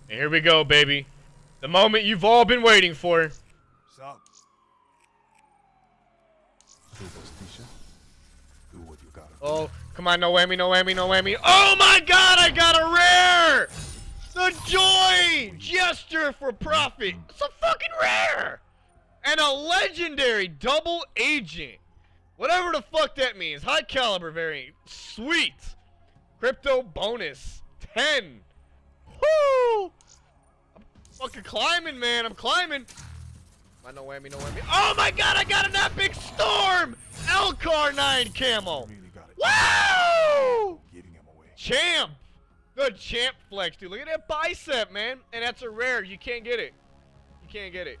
And here we go, baby. The moment you've all been waiting for. Sup? Do what you gotta do. Oh, come on, no whammy, no whammy, no whammy. Oh my god, I got a rare! The Joy Gesture for Profit. It's a fucking rare! And a legendary double agent. Whatever the fuck that means. High caliber variant. Sweet. Crypto bonus. 10. Woo! I'm fucking climbing, man. I'm climbing. Come on, no whammy, no whammy. Oh my god, I got an epic storm! Elcar 9 camo. Wow! Getting him away. Champ! The champ flex, dude. Look at that bicep, man. And that's a rare. You can't get it. You can't get it.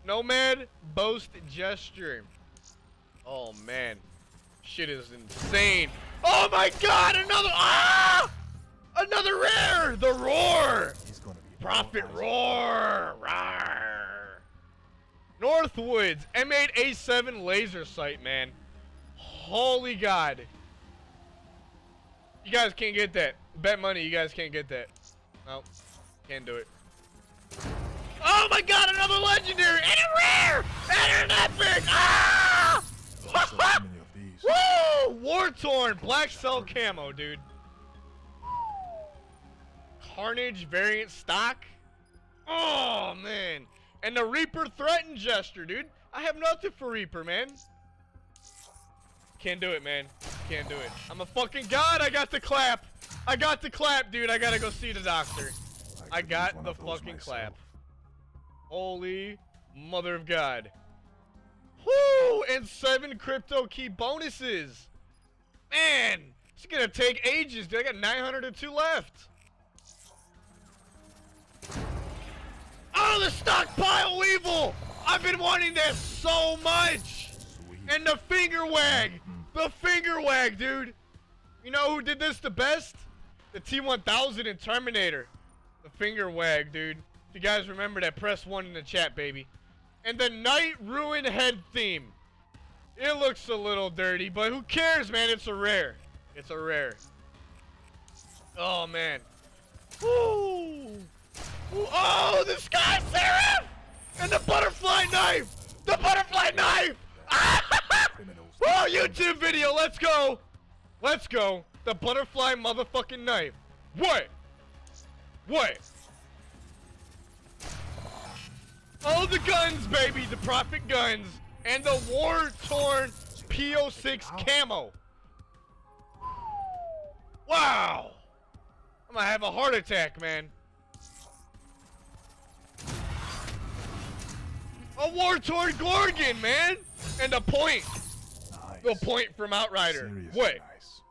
Nomad Boast Gesture. Oh, man. Shit is insane. Oh, my God. Another. Ah! Another rare. The Roar. He's gonna be Profit Roar. Rawr. Northwoods M8A7 laser sight, man. Holy God. You guys can't get that. Bet money you guys can't get that. Nope. Can't do it. Oh my god, another legendary! And a rare! And an epic! Ah! so many of these. Woo! War Torn Black Cell Camo, dude. Carnage variant stock. Oh, man. And the Reaper Threaten Gesture, dude. I have nothing for Reaper, man. Can't do it, man. Can't do it. I'm a fucking god. I got the clap. I got the clap, dude. I gotta go see the doctor. I got the fucking clap. Holy mother of God. Whoo! And 7 Cryptokey bonuses. Man, it's gonna take ages, dude. I got 902 left. Oh, the stockpile weevil! I've been wanting that so much. And the finger wag. The finger wag, dude. You know who did this the best? The T1000 and Terminator. The finger wag, dude. If you guys remember that, press 1 in the chat, baby. And the Night Ruin head theme. It looks a little dirty, but who cares, man? It's a rare. It's a rare. Oh, man. Ooh. Ooh. Oh, the Sky Seraph! And the butterfly knife! The butterfly knife! Oh, YouTube video, let's go! Let's go. The butterfly motherfucking knife. What? What? Oh, the guns, baby. The Profit guns. And the war-torn PO6 camo. Wow. I'm gonna have a heart attack, man. A war-torn Gorgon, man. And a point. Nice. The point from Outrider. Seriously What? Nice.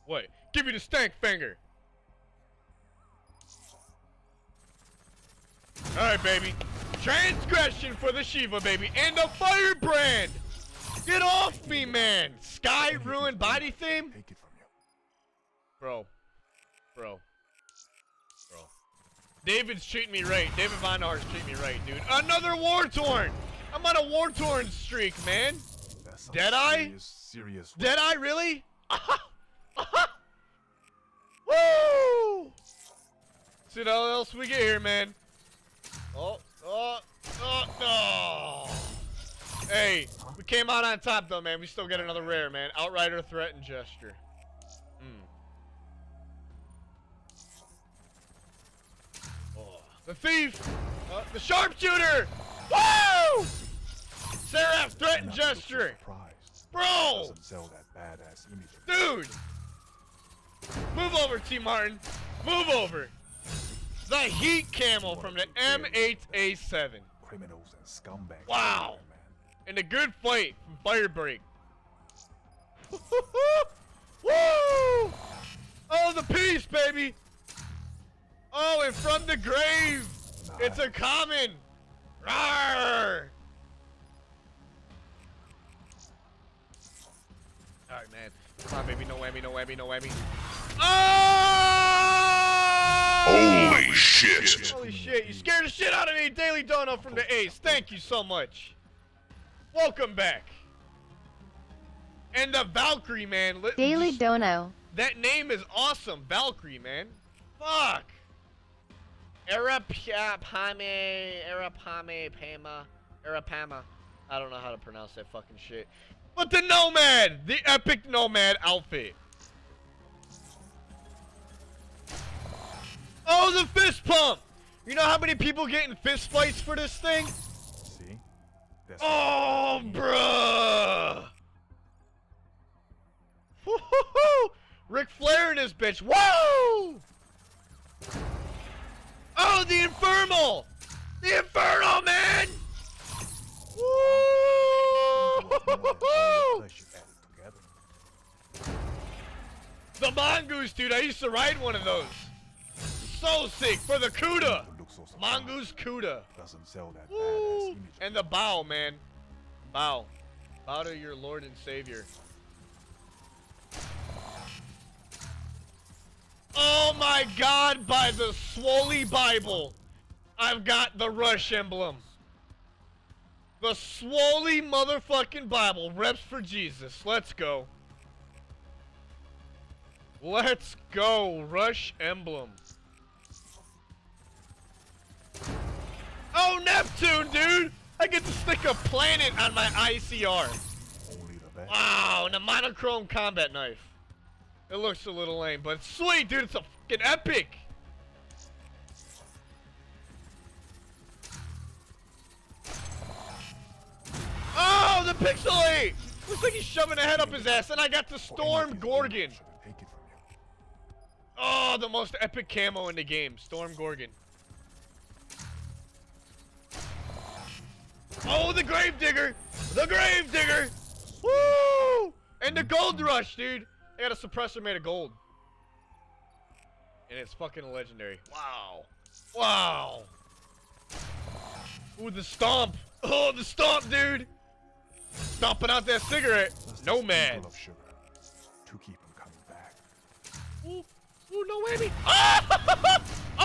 What? Give me the stank finger. Alright, baby. Transgression for the Shiva, baby. And the Firebrand. Get off me, man. Sky Ruin body theme? Take it from you. Bro. David's treating me right. David Von Aert's treating me right, dude. Another War-Torn. I'm on a War-Torn streak, man. Deadeye? Serious. Deadeye, really? Woo! See what else we get here, man. Oh. Hey, we came out on top, though, man. We still get another rare, man. Outrider Threat and Gesture. Oh. The Thief! The Sharpshooter! Woo! Seraph Threat and Gesture! Bro! Doesn't sell that badass image. Dude! Move over, T. Martin. Move over. The Heat Camo from the M8A7. Criminals and scumbags. Wow. Man. And a good fight from Firebreak. Woo! Oh, the peace, baby. Oh, and from the grave. Nice. It's a common. Rawr! Alright, man. Come on, baby. No whammy, no whammy, no whammy. Oh! Holy shit. Holy shit. You scared the shit out of me. Daily Dono from the Ace. Thank you so much. Welcome back. And the Valkyrie, man. Daily Dono. That name is awesome. Valkyrie, man. Fuck. Arapama. I don't know how to pronounce that fucking shit. But the Nomad! The epic Nomad outfit. Oh, the fist pump! You know how many people get in fist fights for this thing? See? That's Oh, bruh! Woo-hoo-hoo! Ric Flair in this bitch. Whoa! Oh, the Infernal! The Infernal, man! Woo! The Mongoose, dude. I used to ride one of those. So sick for the Cuda. Mongoose Cuda. Doesn't sell that Woo! badass image. And the bow, man. Bow. Bow to your Lord and Savior. Oh my God, by the Swoley Bible, I've got the Rush emblem. The Swoley motherfucking Bible. Reps for Jesus. Let's go. Let's go. Rush emblem. Oh, Neptune, dude! I get to stick a planet on my ICR. Only the best. Wow, and a monochrome combat knife. It looks a little lame, but it's sweet, dude. It's a fucking epic. Oh, the pixelate! Looks like he's shoving a head up his ass, and I got the Storm Gorgon. Shouldn't take it from you. Oh, the most epic camo in the game, Storm Gorgon. Oh, the Gravedigger! The Gravedigger! Woo! And the Gold Rush, dude. I got a suppressor made of gold. And it's fucking legendary. Wow. Wow. Ooh, the Stomp. Oh, the Stomp, dude. Stomping out that cigarette. Just a Nomad. sprinkle of sugar to keep him coming back. Ooh, ooh, no whammy. Ah!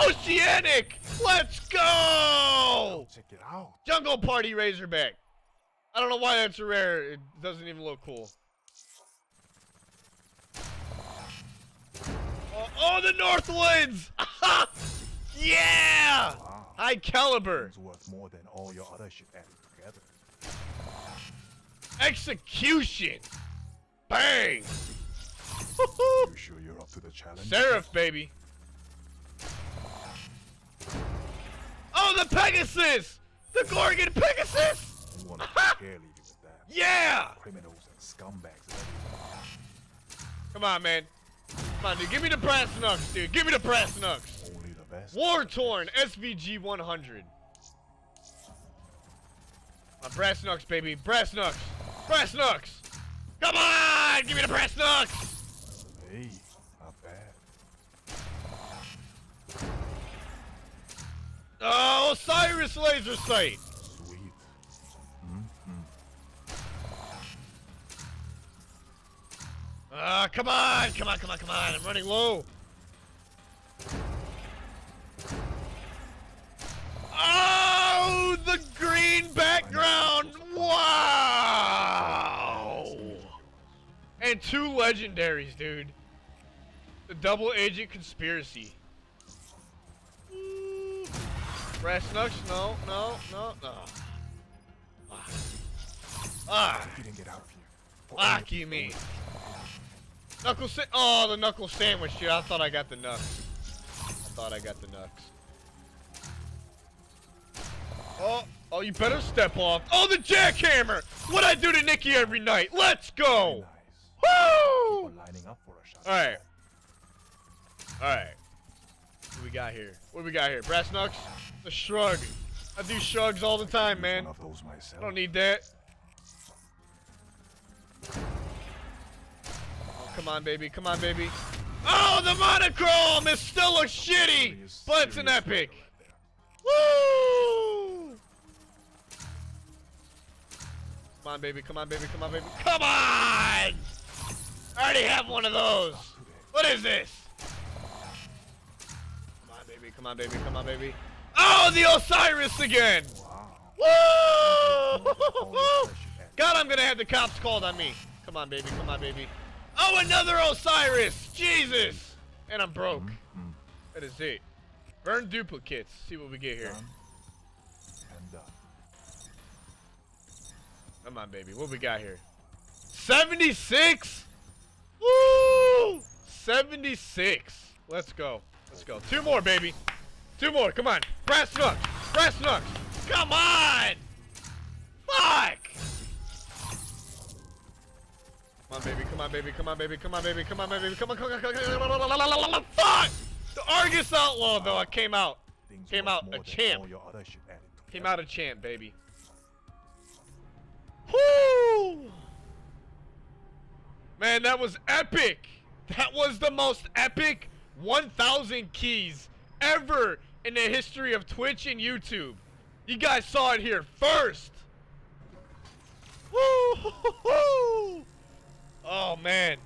Oceanic! Let's go! Check it out. Jungle Party Razorback. I don't know why that's a rare. It doesn't even look cool. Oh, the Northwoods! Yeah! Wow. High caliber. It's worth more than all your other shit added together. Execution. Bang. You sure you're up to the challenge? Seraph, baby. Oh, the Pegasus! The Gorgon Pegasus! You want to scare leave you with that. Yeah! Criminals and scumbags everywhere. Come on, man. Come on, dude. Give me the brass knucks, dude. Give me the brass knucks. Only the best. War Torn SVG 100. My brass knucks, baby. Brass knucks. Brass knucks. Come on! Give me the brass knucks! Hey, not bad. Oh, Osiris laser sight. Sweet. Come on! Come on, come on, come on. I'm running low. Oh, the green background. Wow! And two legendaries, dude. The Double Agent Conspiracy. Ooh. Brass knucks? No, no, no, no. Ah. He didn't get out of here. Lucky me. Knuckle oh, the knuckle sandwich, dude. I thought I got the knucks. I thought I got the knucks. Oh, you better step off. Oh, the jackhammer! What I do to Nikki every night. Let's go! Nice. Woo! People lining up for a shot. Alright. Alright. What do we got here? What do we got here? Brass knucks? The shrug. I do shrugs all the time, man. One of those myself. I don't need that. Oh, come on, baby. Come on, baby. Oh, the monochrome! It still looks shitty, but it's an epic. Woo! Come on, baby. Come on, baby. Come on, baby. Come on! I already have one of those. What is this? Come on, baby. Come on, baby. Come on, baby. Oh, the Osiris again! Wow. Woo! God, I'm gonna have the cops called on me. Come on, baby. Come on, baby. Oh, another Osiris! Jesus! And I'm broke. That is it. Burn duplicates. See what we get here. Done and done. Come on, baby. What we got here? 76. Woo! 76. Let's go. Let's go. 2 more, baby. 2 more. Come on. Brass knucks. Brass knucks. Come on. Fuck. Come on, baby. Come on, baby. Come on, baby. Come on, baby. Come on, baby. Come on, come on, come on. Fuck. The Argus Outlaw, though. I came out. Things Came worth out more a than champ. all your other shit added together. Came out a champ, baby. Woo! Man, that was epic. That was the most epic 1,000 keys ever in the history of Twitch and YouTube. You guys saw it here first. Woo! Oh, man.